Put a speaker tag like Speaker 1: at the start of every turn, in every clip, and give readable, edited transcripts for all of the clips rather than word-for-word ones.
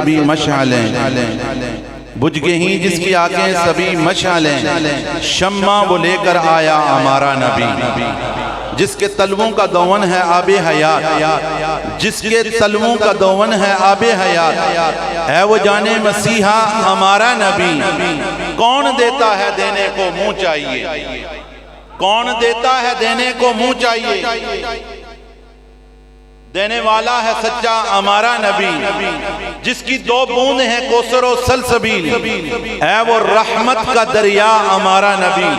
Speaker 1: सभी मशालें, बुझ गई जिसकी आंखें सभी मशालें, शम्मा वो लेकर आया हमारा नबी, जिसके तलवों का दौवन है आबे हयात, जिसके तलवों का दौवन है आबे हयात, है वो जाने मसीहा हमारा नबी। कौन देता है देने को मुंह चाहिए, कौन देता है देने को मुंह चाहिए, देने वाला है सच्चा हमारा नबी, जिसकी दो बूंद है कौसर और सलसबील, है वो रहमत का दरिया हमारा नबी।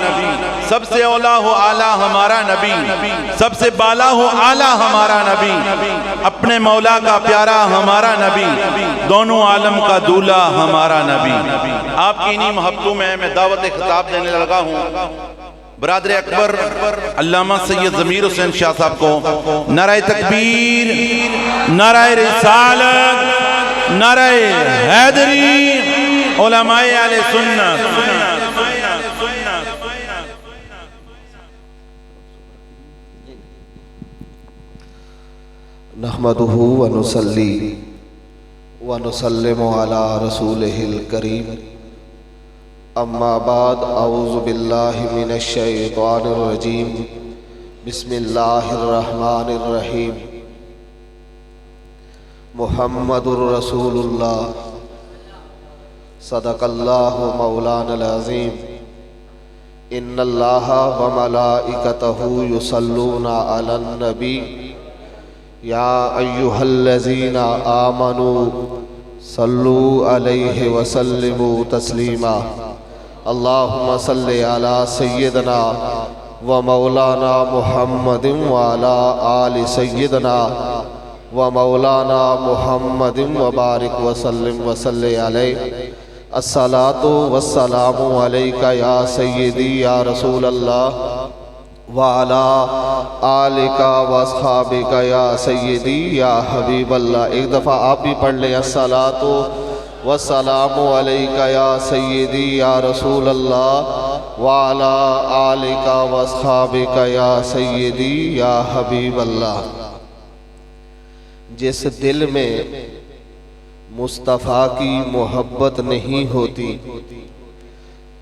Speaker 1: सबसे औला हो आला हमारा नबी, सबसे बाला हो आला हमारा नबी, अपने मौला का प्यारा हमारा नबी, दोनों आलम का दूल्हा हमारा नबी। आपकी इन्हीं मोहब्बतों में मैं दावत खिताब देने लगा हूँ बरादर अकबर अल्लामा सैयद ज़मीर हुसैन शाह साहब को। नाराए तकबीर, नाराए रिसालत, नाराए हैदरी, उलमाए अहले सुन्नत।
Speaker 2: नहमदुहु व नुसल्ली व नुसल्लिमु अला रसूलिहिल करीम। अम्मा बाद औज़ु बिल्लाहि मिनश शैतानिर रजीम। बिस्मिल्लाहिर रहमानिर रहीम। मुहम्मदुर रसूलुल्लाह सदक़ल्लाहु मौलानल अज़ीम। इन्नल्लाहा व मलाइकतहु युसल्लूना अलन नबी या अय्युहल्लज़ीना आमनू सल्लू अलैहि व सल्लिमू तस्लीमा। अल्लाहुम्मा सल्लि अला सय्यदना व मौलाना मुहम्मदिन व अला आलि सय्यदना व मौलाना मुहम्मदिन व बारिक व सल्लिम व सल्लि अलैहि। अस्सलातु वस्सलामु अलैका या सय्यदी या रसूल अल्लाह व अला आलिका व अस्हाबिका या सय्यदी या हबीब अल्लाह। एक दफ़ा आप भी पढ़ लें, अस्सलातु वस्सलामु अलैका या सय्यदी या रसूल अल्लाह व अला आलिका व अस्हाबिका या सय्यदी या हबीब अल्लाह। जिस दिल में मुस्तफ़ा की मोहब्बत नहीं होती,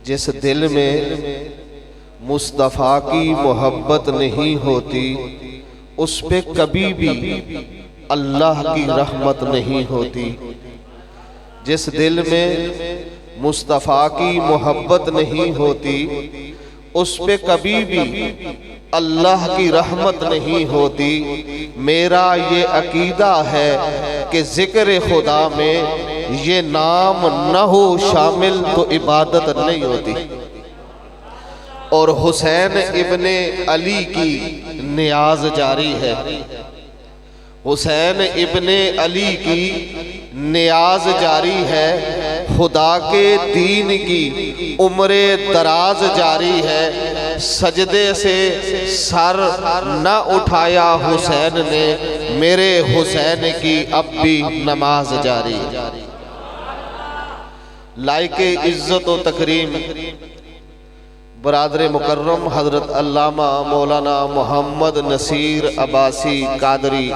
Speaker 2: जिस दिल में मुस्तफ़ा की मोहब्बत नहीं होती, उस पे कभी भी अल्लाह की रहमत नहीं होती। जिस दिल में मुस्तफ़ा की मोहब्बत नहीं होती, उस पे कभी भी अल्लाह की रहमत नहीं होती। मेरा ये अकीदा है कि ज़िक्र खुदा में ये नाम न हो शामिल तो इबादत नहीं होती। और हुसैन इब्ने अली की नियाज जारी है, हुसैन इब्ने अली की नियाज जारी है, खुदा के दीन की उम्रे दराज जारी है। सजदे से सर न उठाया हुसैन ने, मेरे हुसैन की अब भी नमाज जारी। लायके इज्जत व तकरीम बरादर मुकर्रम हजरत अल्लामा मौलाना मोहम्मद नसीर अब्बासी कादरी,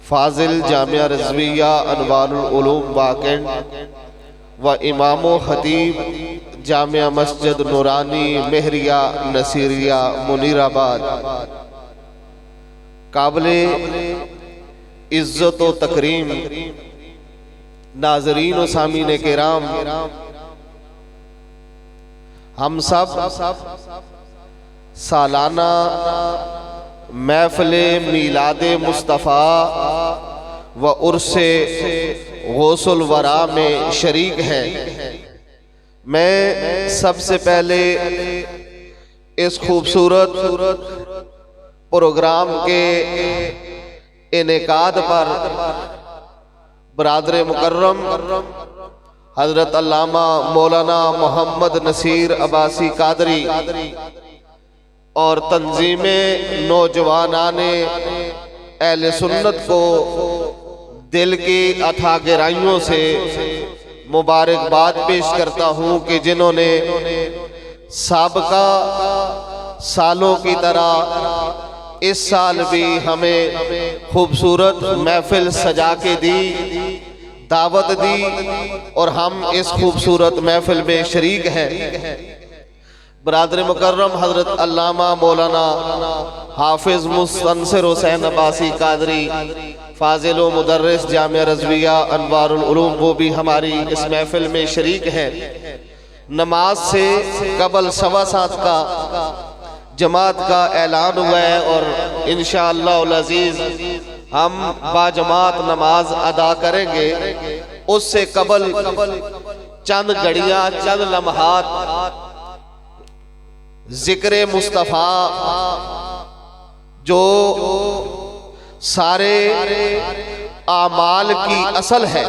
Speaker 2: फाजिल जामिया रिज़विया अनवारुल उलूम वाकेंड व इमामो खतीब जामिया मस्जिद नूरानी मेहरिया नसीरिया मुनीराबाद, काबिले इज्जत व तकरीम नाज़रीन व सामीन किराम, हम सब सालाना महफ़िले मीलादे मुस्तफ़ा व उर्से गौसुल वरा में शरीक हैं। मैं सबसे पहले इस खूबसूरत प्रोग्राम के इनेकाद पर बरादर मुकर्रम हजरत अल्लामा मौलाना मोहम्मद नसीर अब्बासी कादरी और तंजीमें नौजवानाने अहले सुन्नत को दिल की अथाह गहराइयों से मुबारकबाद पेश करता हूँ कि जिन्होंने साबका सालों की तरह इस साल भी हमें खूबसूरत महफिल सजा के दी। दावत दी और हम इस खूबसूरत महफिल में शरीक हैं। बरादर मुकर्रम हजरत अल्लामा मौलाना हाफिज मुस्तनसिर हुसैन अब्बासी कादरी फाजिल व मुदर्रिस जामिया रज़विया अनवारुल उलूम, वो भी हमारी इस महफिल में शरीक हैं। नमाज से कबल 7:15 का जमात का ऐलान हुआ है और इंशाअल्लाह अज़ीज़ हम बाजमात नमाज अदा करेंगे। उससे कबल चंद घड़ियां, चंद लम्हात जिक्र मुस्तफ़ा जो सारे आमाल की असल है,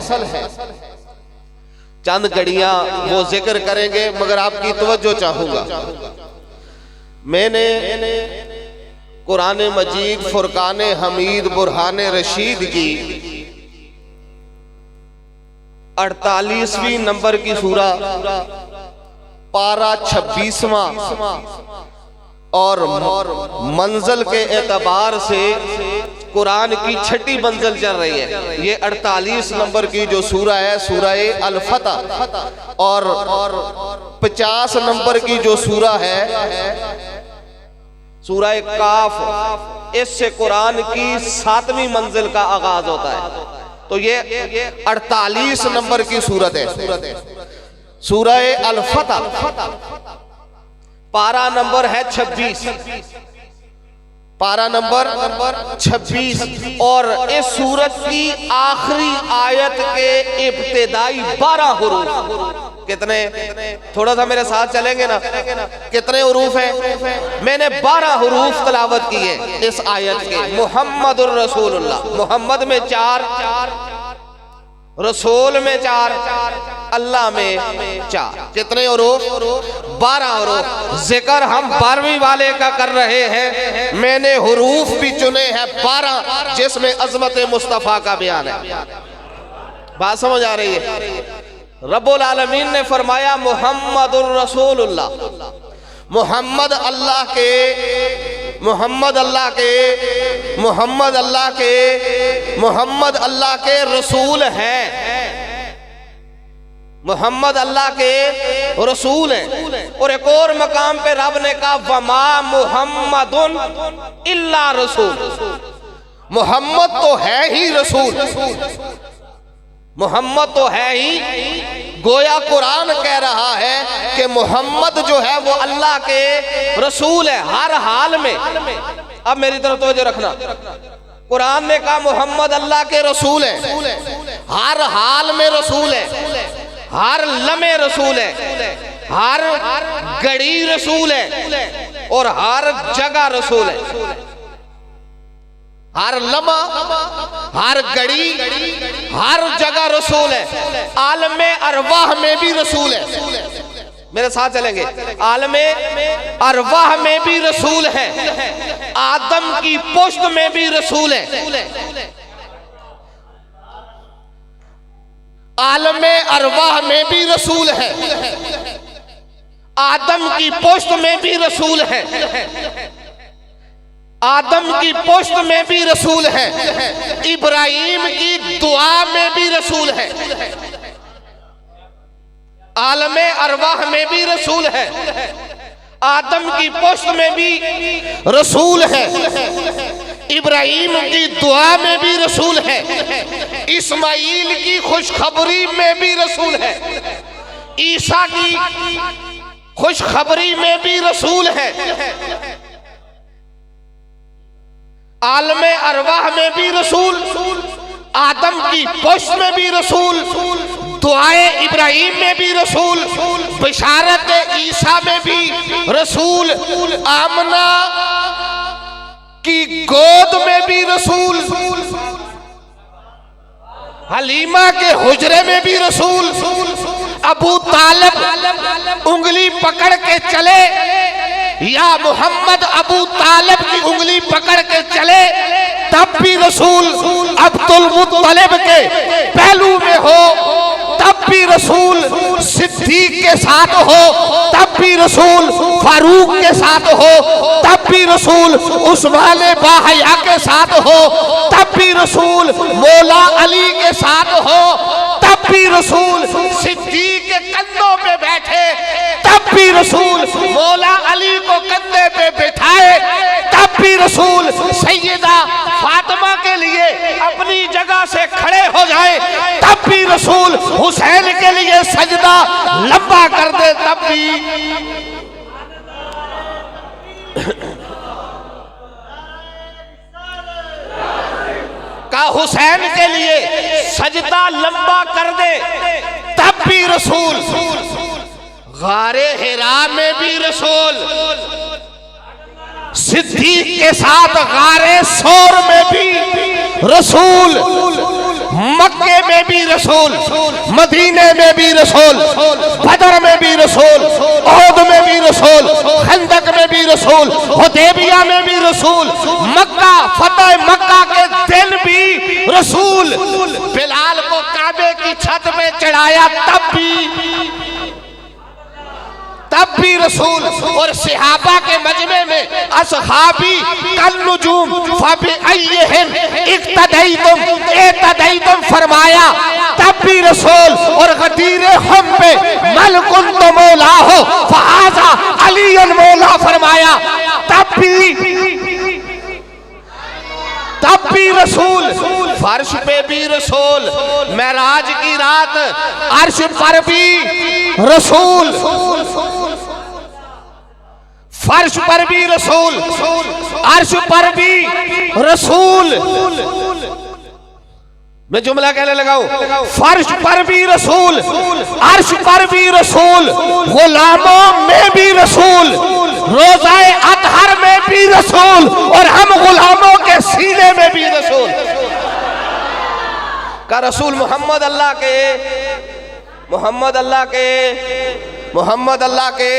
Speaker 2: चंद घड़ियां वो जिक्र करेंगे, मगर आपकी तवज्जो चाहूंगा। मैंने कुरान मजीद फुरकान हमीद बुरहान रशीद की 48वीं नंबर की सूरा पारा 26वां और मंजिल के एतबार से कुरान की छठी मंजिल चल रही है। ये 48 नंबर की जो सूरा है सूरा अल फतह, और 50 नंबर की जो सूरा है सूरा काफ, इससे कुरान की 7वीं मंजिल का आगाज होता है। तो ये 48 नंबर की सूरत है, सूरा अल फतह। पारा नंबर है 26, पारा नंबर 26, और इस सूरत की आखिरी आयत के इब्तिदाई 12 हुरूफ। कितने, थोड़ा सा मेरे साथ चलेंगे ना, कितने हुरूफ हैं? मैंने 12 हुरूफ तलावत किए इस आयत के। मुहम्मदुर रसूलुल्लाह, मुहम्मद में 4, रसूल में 4, अल्लाह में 4। कितने हुरूफ? 12 हुरूफ। जिक्र हम 12वीं वाले का कर रहे हैं। मैंने हुरूफ भी चुने हैं 12, जिसमें अजमत मुस्तफ़ा का बयान है। बात समझ आ रही है? रब्बुल आलमीन ने फरमाया मुहम्मदुर रसूलुल्लाह, मुहम्मद अल्लाह के, मुहम्मद अल्लाह के, मुहम्मद अल्लाह के, मुहम्मद अल्लाह के रसूल हैं। मुहम्मद अल्लाह के रसूल हैं। और एक और मकाम पे रब ने कहा वमा मुहम्मदुन इल्ला रसूल, मुहम्मद तो है ही रसूल, मोहम्मद तो है ही। गोया कुरान कह रहा है कि मोहम्मद जो है वो अल्लाह के रसूल है हर हाल में। अब मेरी तरफ तवज्जो रखना, कुरान ने कहा मोहम्मद अल्लाह के रसूल है, हर हाल में रसूल है, हर लम्हे रसूल है, हर घड़ी रसूल है, और हर जगह रसूल है। हर लम्हा, हर घड़ी, हर जगह रसूल है। आलमे अरवाह में भी रसूल है। मेरे साथ चलेंगे। आलमे अरवाह में भी रसूल है, आदम की पुश्त में भी रसूल है। आलमे अरवाह में भी रसूल है, आदम की पुश्त में भी रसूल है, आदम की पुश्त में भी रसूल है, इब्राहिम की दुआ में भी रसूल है, आलमे अरवाह में भी रसूल है, आदम की पुश्त में भी रसूल है, इब्राहिम की दुआ में भी रसूल है, इस्माइल की खुशखबरी में भी रसूल है, ईसा की खुशखबरी में भी रसूल है, आलमे अरवाह में भी रसूल, आदम की पुश्त में भी रसूल, दुआए इब्राहिम में भी रसूल, बिशारत ईसा में भी रसूल, आमना की गोद में भी रसूल, हलीमा के हुजरे में भी रसूल, अबू तालिब उंगली पकड़ के चले, या मोहम्मद अबू तालिब की उंगली पकड़ के चले तब भी रसूल, अब्दुल मुत्तलिब के पहलू में हो तब भी रसूल, सिद्दीक के साथ हो तब भी रसूल, फारूक के साथ हो तब भी रसूल, उस्मान बाहया के साथ हो तब भी रसूल, मौला अली के साथ हो भी रसूल सिद्दीक के कंधों पे बैठे, तब भी रसूल मौला अली को कंधे पे बिठाए, तब भी रसूल सैयदा फातिमा के लिए अपनी जगह से खड़े हो जाए, तब भी रसूल हुसैन के लिए सजदा लंबा कर दे, तब भी का हुसैन के लिए सजदा लंबा कर दे, तब भी रसूल गारे हिरा में भी रसूल, सिद्दीक के साथ गारे सौर में भी रसूल, मक्के में भी रसूल, मदीने में भी रसूल, बदर में भी रसूल, ओहद में भी रसूल, खंदक में भी रसूल, हुदैबिया में भी रसूल, मक्का फतेह मक्का के दिन भी रसूल, बिलाल को काबे की छत पे चढ़ाया तब भी रसूल, और सहाबा के मजमे में असहाबी कल नुजूम फबी अय्यहिम इक्तदैतुम फरमाया, तब भी रसूल, और गदीरे हम पे मल कुंत मौला हो फहाजा अलीयन मौला फरमाया, तब भी रसूल, फर्श पे भी रसूल, मेराज की रात अर्श पर भी रसूल, फर्श पर भी रसूल, अर्श पर भी रसूल, मैं जुमला कहने लगाऊं, फर्श पर भी रसूल, अर्श पर भी रसूल, गुलामों में भी रसूल, रोजाए अतहर में भी रसूल, और हम गुलामों के सीने में भी रसूल का रसूल मोहम्मद अल्लाह के, मोहम्मद अल्लाह के, मोहम्मद अल्लाह के,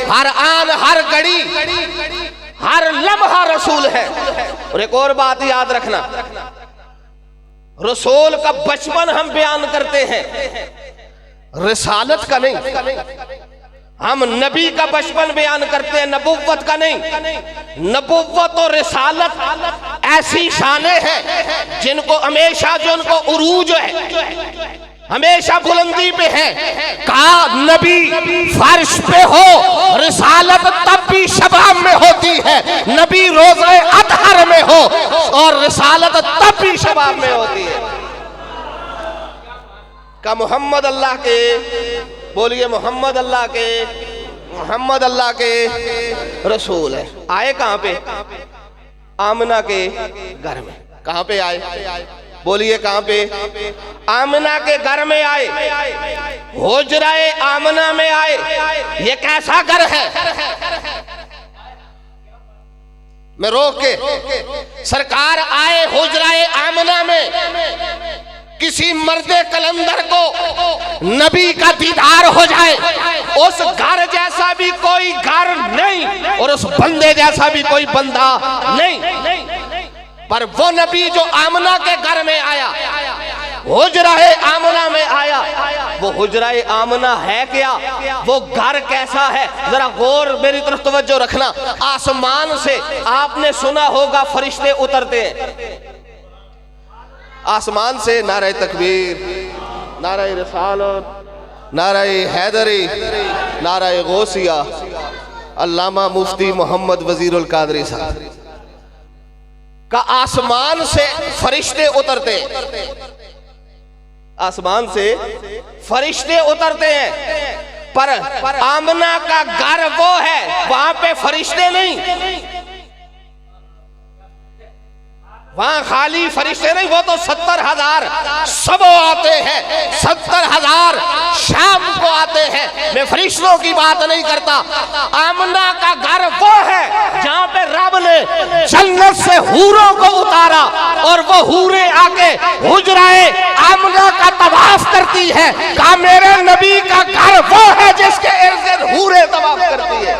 Speaker 2: हर आन हर घड़ी हर लम्हा रसूल है। और एक और बात याद रखना, रसूल का बचपन हम बयान करते हैं, रिसालत का नहीं। हम नबी का बचपन बयान करते हैं, नबुव्वत का नहीं। नबुव्वत और रिसालत ऐसी शानें हैं जिनको हमेशा, जो उनको उरूज है, हमेशा बुलंदी पे है। कहा नबी फर्श पे हो, रिसालत तब भी शबाब में होती है, नबी रोज़े अतहर में हो और रिसालत तब भी शबाब में होती है। का मोहम्मद अल्लाह के, बोलिए मोहम्मद अल्लाह के, मोहम्मद अल्लाह के रसूल है। आए कहां पे? आमना के घर में। कहां पे आए? बोलिए कहां पे? आमना के घर में आए, हुजराए आमना में आए। ये कैसा घर है? मैं रोक के, सरकार आए हुजराए आमना में, किसी मर्दे कलंदर को नबी का दीदार हो जाए, उस घर जैसा भी कोई घर नहीं और उस बंदे जैसा भी कोई बंदा नहीं। पर वो नबी जो आमना के घर में आया, हुजराए आमना में आया, वो हुजराए आमना है क्या? वो घर कैसा है? जरा गौर मेरी तरफ तवज्जो रखना। आसमान से आपने सुना होगा फरिश्ते उतरते हैं, आसमान से नारे तकबीर, नारे रिसालत, नारे हैदरी, नारे गौसिया, अल्लामा मुफ्ती मोहम्मद वजीरुल कादरी साहब का आसमान से फरिश्ते उतरते हैं, आसमान से फरिश्ते उतरते हैं। पर आमना का घर वो है, वहां पे फरिश्ते नहीं, वहां खाली फरिश्ते नहीं, वो तो 70,000 सब आते हैं, 70,000 शाम को आते हैं। मैं फरिश्तों की बात नहीं करता। आमना का घर वो है जहां पे रब ने जन्नत से हूरों को उतारा और वो हूरें आके हुजराए आमना का तवाफ करती है। कहा मेरे नबी का घर वो है जिसके इर्द गिर्द हूरें तवाफ करती है,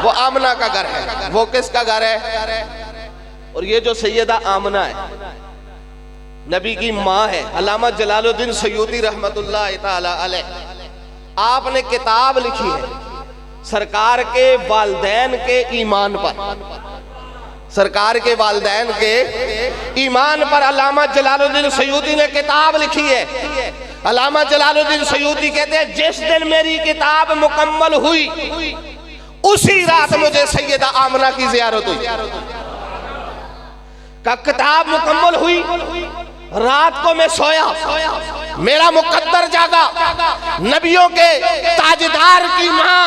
Speaker 2: वो आमना का घर है। वो किसका घर है? और ये जो सैयदा आमना है, नबी की माँ है। अल्लामा जलालुद्दीन सयूती रहमतुल्लाह ताला अलैह, आपने किताब लिखी है सरकार के वालिदैन के ईमान पर। सरकार के वालिदैन के ईमान पर अल्लामा जलालुद्दीन सयूती ने किताब लिखी है। अल्लामा जलालुद्दीन सयूती कहते हैं जिस दिन मेरी किताब मुकम्मल हुई उसी रात मुझे सैयदा आमना की जियारत हुई। का किताब मुकम्मल हुई, रात को मैं सोया, मेरा मुकद्दर जागा, नबियों के ताजदार की मां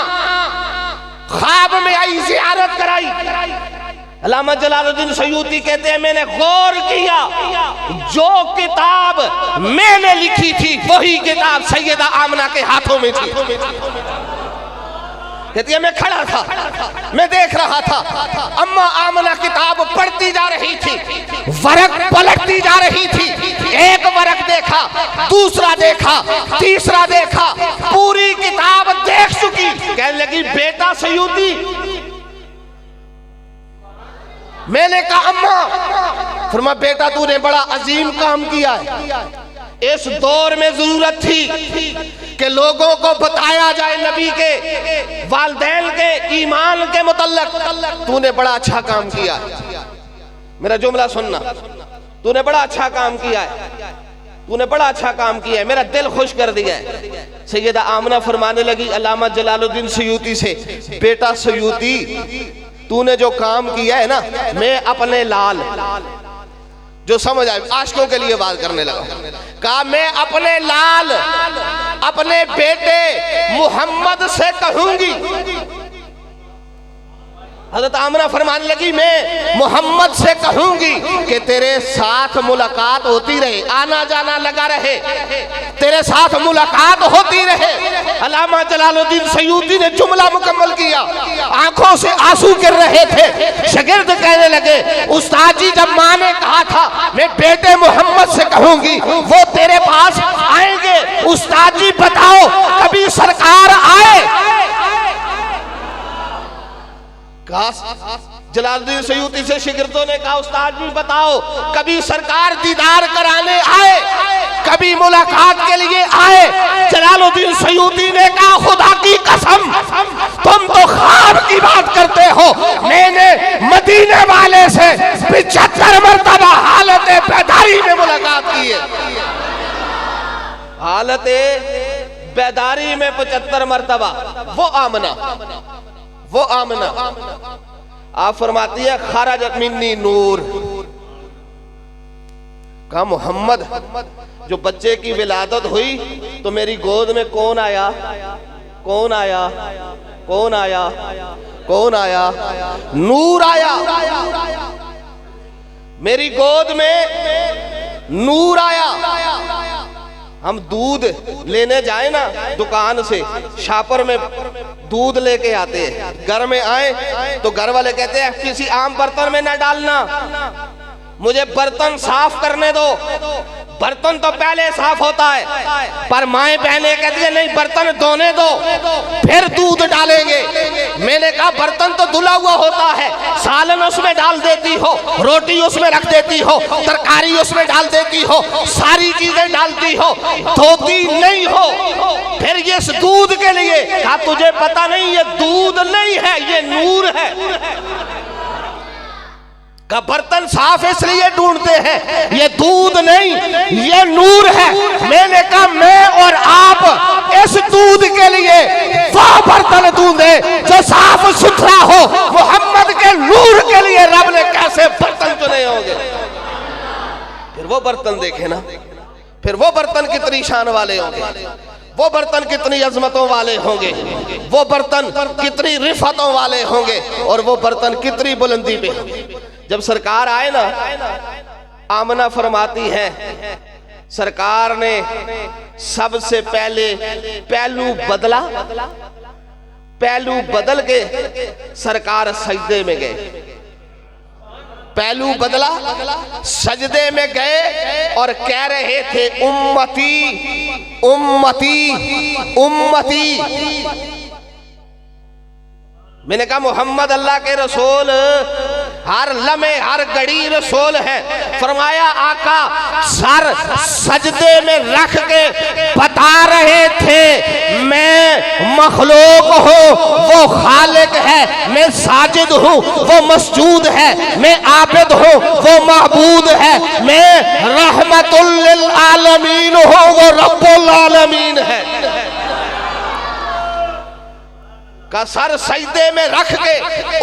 Speaker 2: ख्वाब में आई, जियारत कराई। अल्लामा जलालुद्दीन सयूती कहते हैं मैंने गौर किया, जो किताब मैंने लिखी थी वही किताब सैयदा आमना के हाथों में थी। कहती है मैं खड़ा था, मैं देख रहा था, अम्मा आमना किताब पढ़ती जा रही थी, वरक पलटती जा रही थी। एक वरक देखा, दूसरा देखा, तीसरा देखा, पूरी किताब देख चुकी। कहने लगी बेटा सयूती, मैंने कहा अम्मा, फरमा बेटा तूने बड़ा अजीम काम किया है। इस दौर में जरूरत थी कि लोगों को बताया जाए नबी के वालिदैन के ईमान के मुतल्लक। तूने बड़ा अच्छा काम किया है। मेरा जुमला सुनना, तूने बड़ा अच्छा काम किया है, तूने बड़ा अच्छा काम किया है, मेरा दिल खुश कर दिया है। सैयदा आमना फरमाने लगी अल्लामा जलालुद्दीन सयूती से, बेटा सयूती तूने जो काम किया है ना, मैं अपने लाल, जो समझ आए, आशिकों के लिए बात करने लगा, कहा मैं अपने लाल, अपने बेटे मोहम्मद से कहूंगी। हज़रत आमना फरमाने लगी मैं मोहम्मद से कहूंगी कि तेरे साथ मुलाकात होती रहे, आना जाना लगा रहे, तेरे साथ मुलाकात होती रहे। अल्लामा जलालुद्दीन सयूती ने जुमला मुकम्मल किया, आंखों से आंसू गिर रहे थे। शागिर्द कहने लगे उस्ताद जी जब माँ ने कहा था मैं बेटे मोहम्मद से कहूंगी वो तेरे पास आएंगे, उस्ताद जी बताओ कभी सरकार आए? जलालुद्दीन सयूती से शागिर्दों ने कहा उस्ताद जी बताओ कभी सरकार दीदार कराने आए, कभी मुलाकात के लिए आए? जलालुद्दीन सयूती ने कहा खुदा की कसम तुम तो ख्वाब की बात करते हो, मैंने मदीने वाले से 75 मरतबा हालत बेदारी में मुलाकात की है। हालत बेदारी में 75 मरतबा। वो आमना आप फरमाती है खरजत मिन्नी नूर। कहा मोहम्मद जो बच्चे की विलादत हुई तो मेरी गोद में कौन आया, कौन आया, कौन आया, कौन आया? नूर आया। मेरी गोद में नूर आया। हम दूध लेने जाए ना दुकान से, शापर में दूध लेके आते हैं, घर में आए तो घर वाले कहते हैं किसी आम बर्तन में ना डालना, मुझे बर्तन साफ करने दो। बर्तन तो पहले साफ होता है, पर माएँ बहनें कहती है नहीं बर्तन धोने दो फिर दूध डालेंगे। मैंने कहा बर्तन तो धुला हुआ होता है, सालन उसमें डाल देती हो, रोटी उसमें रख देती हो, तरकारी उसमें डाल देती हो, सारी चीजें डालती हो, धोती नहीं हो, फिर ये दूध के लिए कहा तुझे पता नहीं ये दूध नहीं है ये नूर है। का बर्तन साफ इसलिए ढूंढते हैं, ये दूध नहीं ये नूर है। मैंने कहा मैं और आप इस दूध के लिए वो बर्तन ढूंढे जो साफ सुथरा हो। मोहम्मद के नूर के लिए रब ने कैसे बर्तन चुने होंगे? फिर वो बर्तन देखे ना, फिर वो बर्तन कितनी शान वाले होंगे, वो बर्तन कितनी अजमतों वाले होंगे, वो बर्तन कितनी रिफतों वाले होंगे, और वो बर्तन कितनी बुलंदी पे होंगे। जब सरकार आए ना, आमना फरमाती है सरकार ने सबसे पहले पहलू बदला, पहलू बदल के सरकार सजदे में गए, पहलू बदला, सजदे में गए और कह रहे थे उम्मती उम्मती उम्मती। मैंने कहा मोहम्मद अल्लाह के रसूल
Speaker 3: हर लम्हे हर घड़ी रसूल है। फरमाया आका सर सजदे में रख के बता रहे थे मैं मखलूक हूँ, वो खालिक है, मैं साजिद हूँ, वो मसजूद है, मैं आबिद हूँ, वो महबूद है, मैं रहमतुल लिल आलमीन हूँ, वो रब्बुल आलमीन है। का सर सजदे में रख के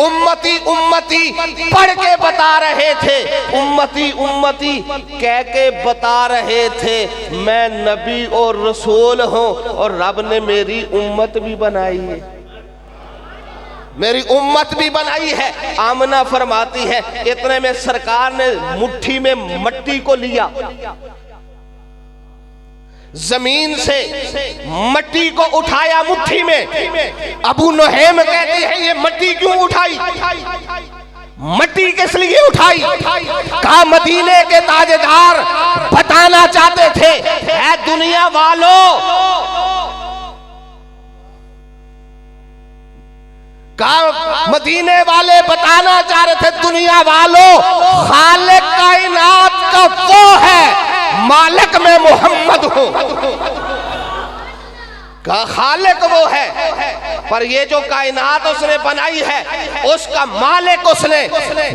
Speaker 3: उम्मती उम्मती पढ़ के बता रहे थे, उम्मती उम्मती कह के बता रहे थे मैं नबी और रसूल हूं और रब ने मेरी उम्मत भी बनाई है, मेरी उम्मत भी बनाई है। आमना फरमाती है इतने में सरकार ने मुट्ठी में मट्टी को लिया, जमीन से मट्टी को उठाया मुट्ठी में। अबू नुहैम कहती है ये मट्टी क्यों उठाई, मट्टी किस लिए उठाई? कहा मदीने के ताजदार बताना चाहते थे ऐ दुनिया वालों, कहा मदीने वाले बताना चाह रहे थे दुनिया वालों खालिक कायनात का वो है, मालिक में मोहम्मद हूं। का खालिक वो है, पर ये जो कायनात उसने बनाई है उसका मालिक उसने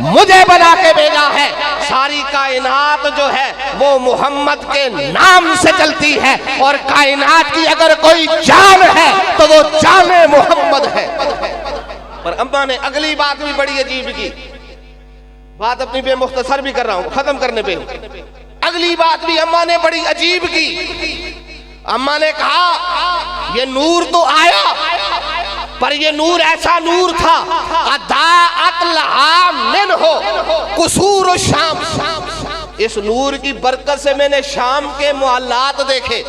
Speaker 3: मुझे बना के भेजा है। सारी कायनात जो है वो मोहम्मद के नाम से चलती है और कायनात की अगर कोई जान है तो वो जाने मोहम्मद है। पर अम्मा ने अगली बात भी बड़ी अजीब की, बात अपनी बेमुख्तसर भी कर रहा हूं, खत्म करने पे अगली बात भी अम्मा ने बड़ी अजीब की। अम्मा ने कहा ये नूर तो आया, पर ये नूर ऐसा नूर था अदाअत लहा मिन हो कुसूर शाम, इस नूर की बरकत से मैंने शाम के मोहल्लात देखे।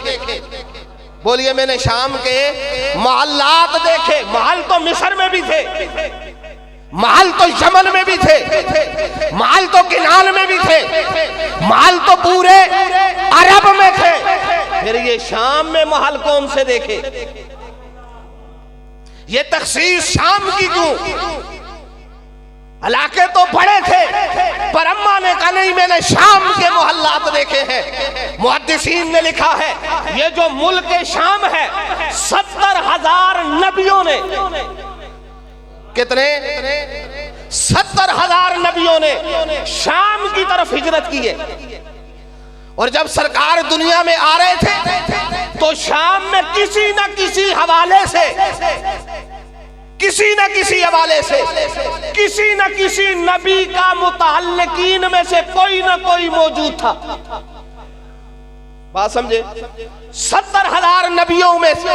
Speaker 3: बोलिए मैंने शाम के मोहल्लात देखे। महल तो मिस्र में भी थे, महल तो यमन में भी थे, महल तो किनान में भी थे, महल तो पूरे अरब में थे, फिर ये शाम में महल कौन से देखे? ये तखसीस शाम की क्यों? इलाके तो बड़े थे, पर अम्मा ने कहा नहीं मैंने शाम के मोहल्लात देखे हैं। मुहद्दिसीन ने लिखा है ये जो मुल्क शाम है 70,000 नबियों ने, कितने? 70,000 नबियों ने शाम की तरफ हिजरत की है। और जब सरकार दुनिया में आ रहे थे तो शाम में किसी न किसी हवाले से, किसी न किसी हवाले से, किसी न किसी नबी का मुतअल्लिकीन में से कोई न कोई मौजूद था। बात समझे? 70,000 नबियों में से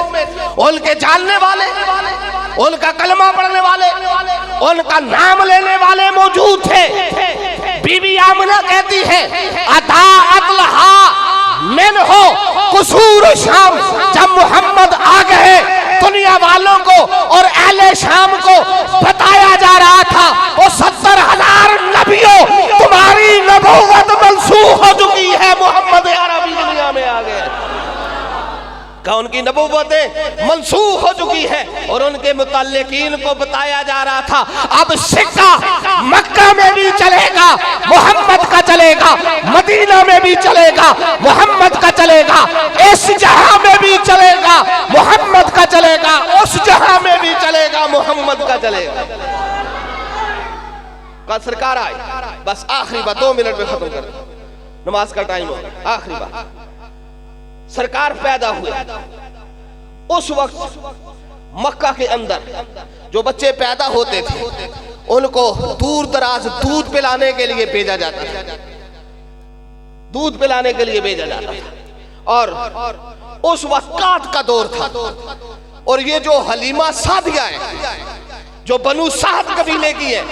Speaker 3: उनके जानने वाले, उनका कलमा पढ़ने वाले, उनका नाम लेने वाले मौजूद थे। बीबी आमना कहती है अदाअत लहा मिन हो कुसूर शाम, जब मोहम्मद आ गए दुनिया वालों को और अहले शाम को बताया जा रहा था वो 70,000 नबियों तुम्हारी नबूवत मंसूख हो चुकी है, मोहम्मद अरबी दुनिया में आ गए। उनकी नबूवतें मंसूख हो चुकी है और उनके मुतल्लिकीन को बताया जा रहा था अब सिक्का मक्का में भी चलेगा, मोहम्मद का चलेगा, मदीना में भी चलेगा, मोहम्मद का चलेगा, इस जहां में भी चलेगा, मोहम्मद का चलेगा, उस जहां में भी चलेगा, मोहम्मद का चलेगा। कल सरकार आई, बस आखिरी बात 2 मिनट में खत्म कर, नमाज का टाइम हो, आखिरी बात। सरकार पैदा हुई उस वक्त मक्का के अंदर जो बच्चे पैदा होते थे उनको दूर दराज दूध पिलाने के लिए भेजा जाता था, दूध पिलाने के लिए भेजा जाता था। और उस वक्त का दौर था और ये जो हलीमा सादिया है जो बनु साद कबीले की है,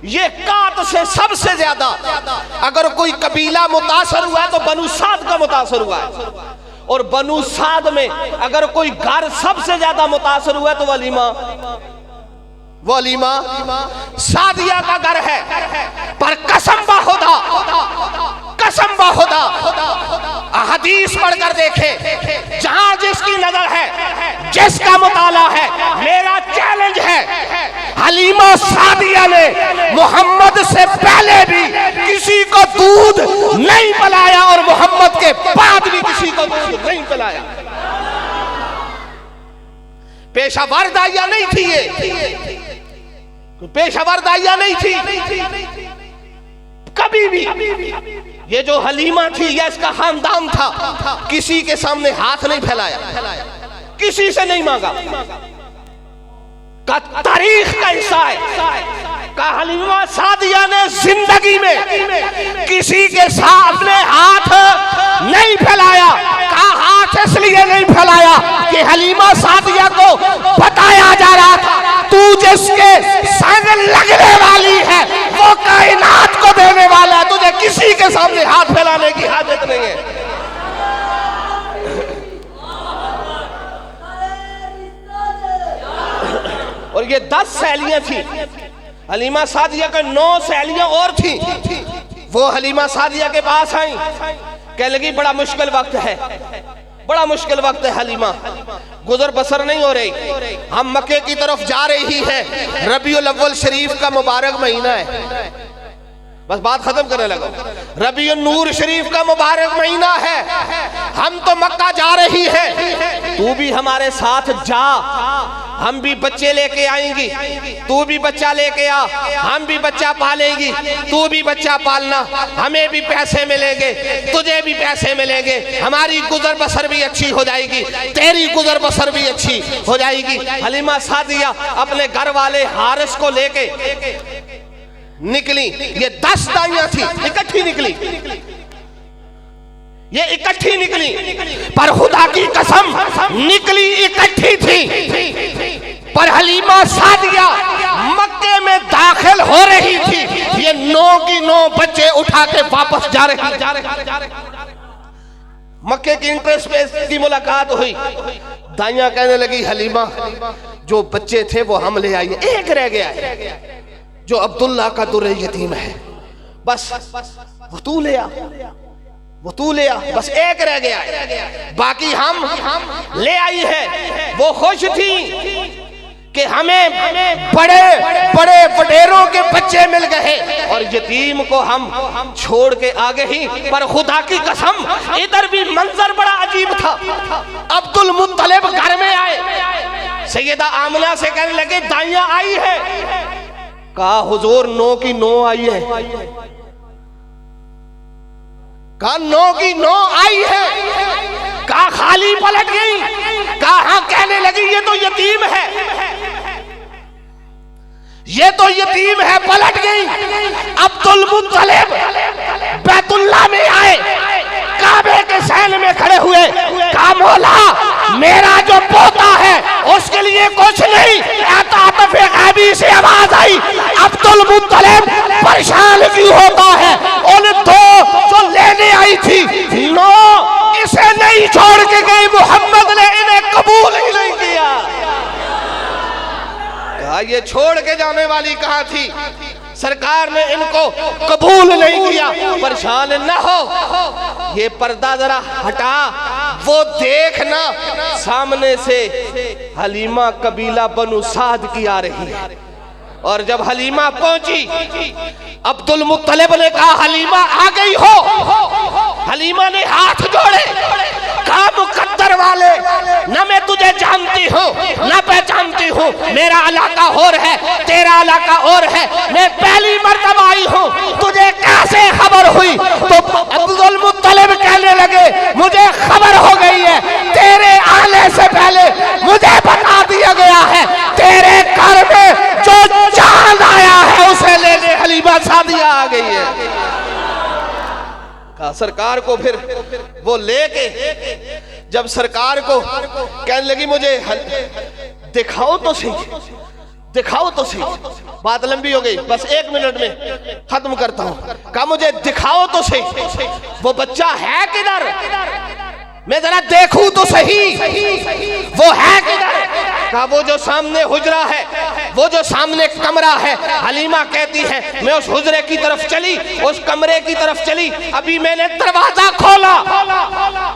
Speaker 3: ये कात से सबसे ज्यादा अगर कोई कबीला मुतासर हुआ है तो बनु साद का मुतासर हुआ है। और बनु साद में अगर कोई घर सबसे ज्यादा मुतासर हुआ है तो वलीमा सादिया का घर है। पर कसम बाहुदा, कसम बाहुदा हदीस पढ़कर देखे, जहां जिसकी नजर है, जिसका मुताला है, मेरा चैलेंज है हलीमा सादिया ने मोहम्मद से पहले भी किसी को दूध नहीं पिलाया और मोहम्मद के बाद भी किसी को दूध नहीं पिलाया। पेशावर दाइया नहीं थी, ये पेशावर दाइया नहीं थी कभी भी। ये जो हलीमा थी या इसका खानदान था, किसी के सामने हाथ नहीं फैलाया, किसी से नहीं मांगा। का तारीख का हिस्सा है का हलीमा सादिया ने जिंदगी में किसी के सामने हाथ नहीं फैलाया। का हाथ इसलिए नहीं फैलाया कि हलीमा सादिया को बताया जा रहा था तू जिसके संग लगने वाली है वो कायनात को देने वाला है, तुझे किसी के सामने हाथ फैलाने की हाजत नहीं है। और ये 10 सहेलियां थी, हलीमा सादिया के 9 सहेलियां और थी। वो हलीमा सादिया के पास आई, कह लगी बड़ा मुश्किल वक्त है, बड़ा मुश्किल वक्त है हलीमा, गुजर बसर नहीं हो रही। हम मक्के की तरफ जा रही हैं, रबीउल अव्वल शरीफ का मुबारक महीना है। बस बात खत्म करने लगा। रबीउन नूर शरीफ का मुबारक महीना है, हम तो मक्का जा रही हैं, तू भी हमारे साथ जा, हम भी बच्चे लेके आएंगी, तू भी बच्चा लेके आ, हम भी बच्चा पालेंगी, तू भी बच्चा पालना, हमें भी पैसे मिलेंगे, तुझे भी पैसे मिलेंगे, हमारी गुजर बसर भी अच्छी हो जाएगी, तेरी गुजर बसर भी अच्छी हो जाएगी। हलीमा सादिया अपने घर वाले हारिस को लेके निकली। ये 10 दाइयां थी, इकट्ठी निकली, ये इकट्ठी निकली, पर खुदा की कसम निकली इकट्ठी थी, पर हलीमा सादिया मक्के में दाखिल हो रही थी, ये 9 की 9 बच्चे उठा के वापस जा रहे। मक्के की इंटरेस्ट पे की मुलाकात हुई। दाइयां कहने लगी हलीमा जो बच्चे थे वो हम ले आइए, एक रह गया है जो अब्दुल्ला का दुर्र यतीम है, बस वो तू ले आ, वो तू ले आ, बस एक रह गया है, बाकी हम ले आई है। वो खुश थी कि हमें बड़े बड़े वडेरों के बच्चे मिल गए और यतीम को हम छोड़ के आ गए ही। पर खुदा की कसम इधर भी मंजर बड़ा अजीब था। अब्दुल मुत्तलिब घर में आए, सैयदा आमना से कहने लगे दाइयां आई है। कहा हुजूर 9 की 9 आई है, कहा 9 की 9 आई है, कहा खाली पलट गई, कहा हाँ, कहने लगी ये तो यतीम है, ये तो यतीम है, पलट गई। अब्दुल मुत्तलिब बैतुल्लाह में आए, काबे के सहन में खड़े हुए, कहा मौला मेरा जो पोता है उसके लिए कुछ नहीं। गायबी से आवाज आई अब्दुल मुत्तलिब परेशान क्यों होता है, उन 2 जो लेने आई थी 9 इसे नहीं छोड़ के गई, मोहम्मद ने इन्हें कबूल ही नहीं किया। कहा ये छोड़ के जाने वाली कहां थी, सरकार ने इनको कबूल नहीं किया। परेशान न हो, ये पर्दा जरा हटा, वो देखना सामने से हलीमा कबीला बनु साद की आ रही है। और जब हलीमा पहुंची, अब्दुल मुत्तलिब ने कहा हलीमा आ गई हो। हलीमा ने हाथ जोड़े, कहा मुकद्दर वाले, न मैं तुझे जानती हूँ न पहचानती हूँ, मेरा इलाका और है, तेरा इलाका और है, मैं पहली मर्तबा आई हूँ, तुझे कैसे खबर हुई? तो अब्दुल मुत्तलिब कहने लगे मुझे खबर हो गई है, तेरे आने से पहले मुझे बता दिया गया है, तेरे घर में जो चांद आया है उसे लेने हलीमा सादिया आ गई है। कहा सरकार को फिर वो लेके, जब सरकार को कहने लगी मुझे दिखाओ तो सही, दिखाओ तो सही, बात लंबी हो गई, बस 1 मिनट में खत्म करता हूं। कहा मुझे दिखाओ तो सही, वो बच्चा है किधर, मैं जरा देखूं तो सही, वो है किधर? कहा वो जो सामने हुजरा है, वो जो सामने कमरा है। हलीमा कहती है मैं उस हुजरे की तरफ चली, उस कमरे की तरफ चली, अभी मैंने दरवाजा खोला,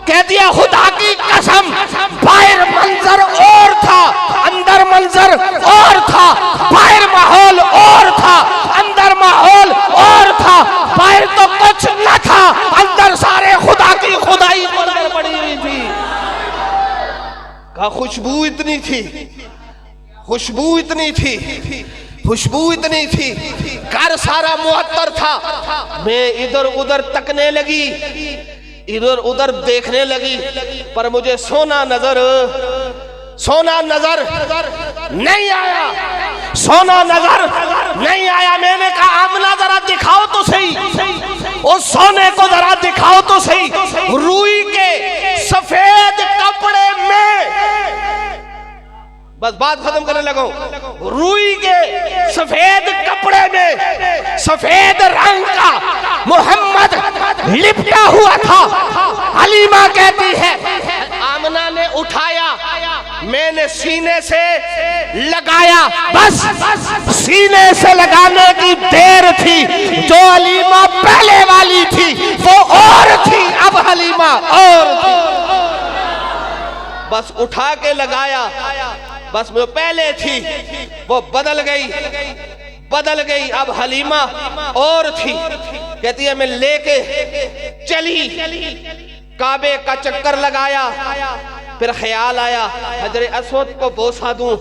Speaker 3: कहती है खुदा की कसम बाहर मंजर और था, अंदर मंजर और था, बाहर माहौल और था, अंदर माहौल कहा खुशबू इतनी थी, खुशबू इतनी थी, खुशबू इतनी थी, घर सारा मुअत्तर था। मैं इधर उधर तकने लगी, इधर उधर देखने लगी, पर मुझे सोना नजर नहीं आया, सोना नजर नहीं आया। मैंने कहा आमना जरा दिखाओ तो सही, उस सोने को जरा दिखाओ तो सही। रुई के सफेद कपड़े में, बस बात खत्म करने लगा। रुई के सफेद कपड़े में, सफेद रंग का मोहम्मद लिपटा हुआ था। हलीमा कहती है आमना ने उठाया, मैंने सीने से लगाया, बस सीने से लगाने की देर थी। जो हलीमा पहले वाली थी वो और थी, अब हलीमा और थी। बस उठा के लगाया, बस वो पहले थी वो बदल गई, अब हलीमा और थी। कहती है मैं लेके चली, काबे का चक्कर लगाया, फिर ख्याल आया हजरे अस्वद को बोसा दूं,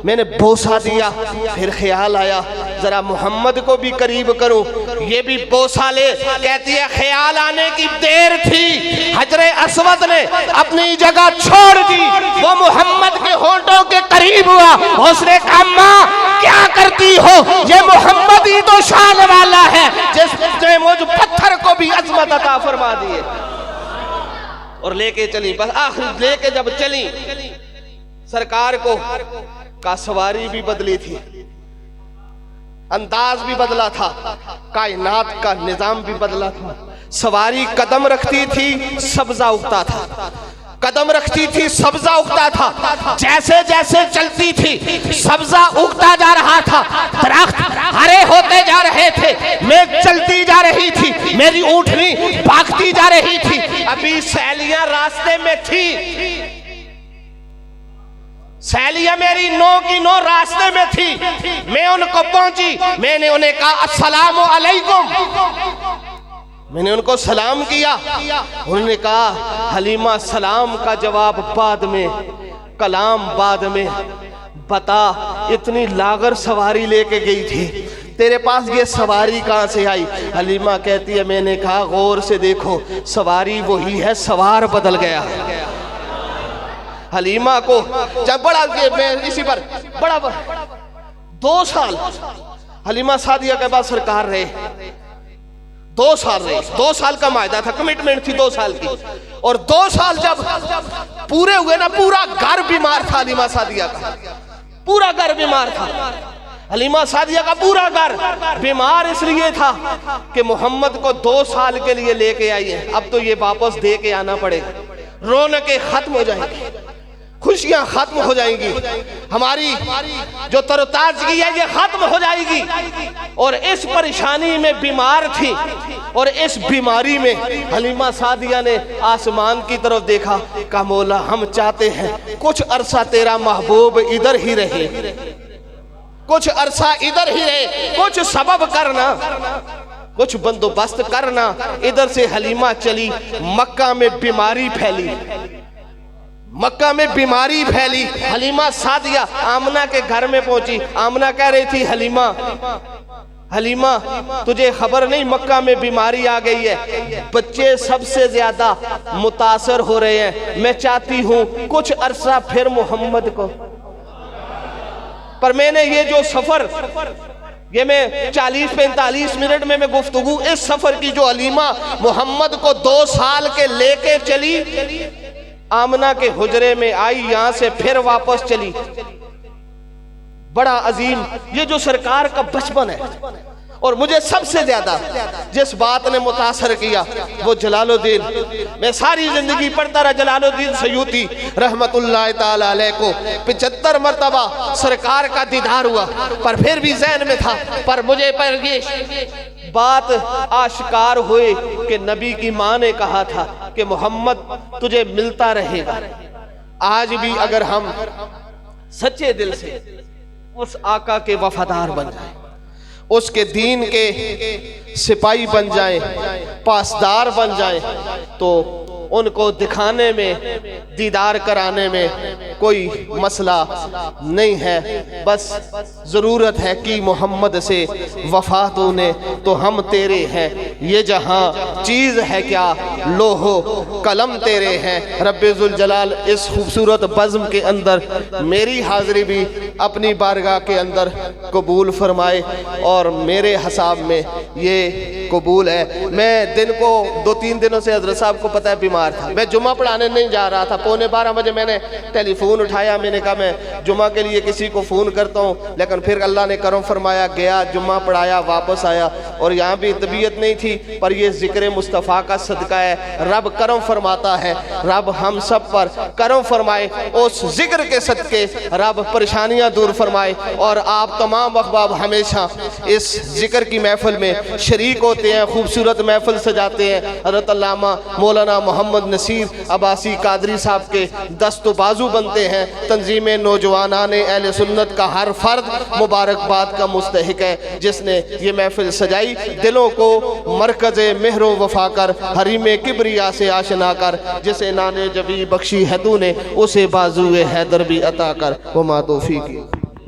Speaker 3: मैंने बोसा दिया। फिर ख्याल आया जरा मोहम्मद को भी करीब करूं, ये भी बोसा ले। कहती है ख्याल आने की देर थी, हजरे अस्वद ने अपनी जगह छोड़ दी, वो मोहम्मद के होंठों के करीब हुआ। उसने कहा माँ क्या करती हो, ये मोहम्मद ही तो शान वाला है जिसने मुझ पत्थर को भी अजमत अता फरमा दी है। और लेके चली, बस आखिर लेके जब चली, सरकार को का सवारी भी बदली थी, अंदाज भी बदला था, कायनात का निजाम भी बदला था। सवारी कदम रखती थी सब्जा उगता था, कदम रखती थी सब्जा उगता था। जैसे जैसे चलती थी सब्जा उगता जा रहा था, दरख्त हरे होते जा रहे थे। मैं चलती जा रही थी, मेरी ऊँटनी भागती जा रही थी। अभी सहेलियां रास्ते में थी, सहेलियां मेरी 9 की 9 रास्ते में थी। मैं उनको पहुंची, मैंने उन्हें कहा अस्सलामु अलैकुम, मैंने उनको सलाम किया। उन्होंने कहा हलीमा सलाम का जवाब बाद में, कलाम बाद में। बता इतनी लागर सवारी लेके गई थी, तेरे पास ये सवारी कहां से आई? हलीमा कहती है मैंने कहा गौर से देखो, सवारी वही है, सवार बदल गया। हलीमा को जब बड़ा मैं इसी पर बड़ा 2 साल हलीमा सादिया के बाद सरकार रहे, 2 साल रहे, 2 साल का मायदा था, कमिटमेंट थी 2 साल की। और 2 साल जब पूरे हुए ना, पूरा घर बीमार था हलीमा सादिया का, पूरा घर बीमार था। हलीमा सादिया का पूरा घर बीमार इसलिए था कि मोहम्मद को 2 साल के लिए लेके आई है, अब तो ये वापस दे के आना पड़ेगा। रौनकें खत्म हो जाएंगी, खुशियां खत्म हो जाएंगी, हमारी जो तरोताजगी है ये खत्म हो जाएगी। और इस परेशानी में बीमार थी, और इस बीमारी में हलीमा सादिया ने आसमान की तरफ देखा, कहा मौला हम चाहते हैं कुछ अरसा तेरा महबूब इधर ही रहे, कुछ अरसा इधर ही रहे, कुछ सबब करना, कुछ बंदोबस्त करना। इधर से हलीमा चली, मक्का में बीमारी फैली, मक्का में बीमारी फैली। हलीमा सादिया आमना के घर में पहुंची। आमना कह रही थी हलीमा, हलीमा तुझे खबर नहीं मक्का में बीमारी आ गई है, बच्चे सबसे ज्यादा मुतासर हो रहे हैं। मैं चाहती हूं कुछ अरसा फिर मोहम्मद को, पर मैंने ये जो सफर, ये मैं 40-45 मिनट में मैं गुफ्तगू, इस सफर की जो हलीमा मोहम्मद को 2 साल के लेके चली, आमना के हुजरे में आई, यहां से फिर वापस चली। बड़ा अजीम ये जो सरकार का बचपन है। और मुझे सबसे ज्यादा जिस बात ने मुतासर किया वो जलालुद्दीन, मैं सारी जिंदगी पढ़ता रहा जलालुद्दीन सयूती रहमतुल्लाह ताला अलैह को 75 मरतबा सरकार का दीदार हुआ, पर फिर भी ज़हन में था। पर मुझे पर ये बात आश्कार हुई कि नबी की माँ ने कहा था कि मोहम्मद तुझे मिलता रहेगा। आज भी अगर हम सच्चे दिल से उस आका के वफादार बन जाए, उसके दीन के सिपाही बन जाएं, पासदार बन जाएं, तो उनको दिखाने में, दीदार कराने में
Speaker 2: कोई मसला नहीं है, बस ज़रूरत है कि मोहम्मद से वफा तूने तो हम तेरे हैं। ये जहां चीज़ है क्या लोहो कलम तेरे हैं। रब्बे जुल जलाल इस खूबसूरत बज़्म के अंदर मेरी हाज़िरी भी अपनी बारगाह के अंदर कबूल फरमाए और मेरे हिसाब में ये कबूल है। मैं दिन को 2-3 दिनों से हज़रत साहब को पता है बीमार था, मैं जुमा पढ़ाने नहीं जा रहा था। 11:15 बजे मैंने टेलीफोन उठाया, मैंने कहा मैं जुमा के लिए किसी को फ़ोन करता हूँ, लेकिन फिर अल्लाह ने करम फरमाया, गया जुमा पढ़ाया, वापस आया और यहाँ भी तबीयत नहीं थी। पर ये ज़िक्र मुस्तफ़ा का सदका है, रब करम फरमाता है। रब हम सब पर करम फरमाए, उस जिक्र के सदके रब परेशानियाँ दूर फरमाए और आप तमाम अहबाब हमेशा इस जिक्र की महफिल में शरीक होते हैं, खूबसूरत महफिल सजाते हैं। हज़रत अल्लामा मौलाना मोहम्मद नसीर अब्बासी कादरी साहब के दस्तो बाजू बनते हैं। तंजीम नौजवानान अहले सुन्नत का हर फर्द मुबारकबाद का मुस्तहिक है जिसने ये महफिल सजाई। दिलों को मरकज़ मेहरो वफा कर, हरीम किबरिया से आशना कर, जिसे नाने जबी बख्शी है तूने उसे बाजुए हैदर भी अता कर। वमा तौफीकी।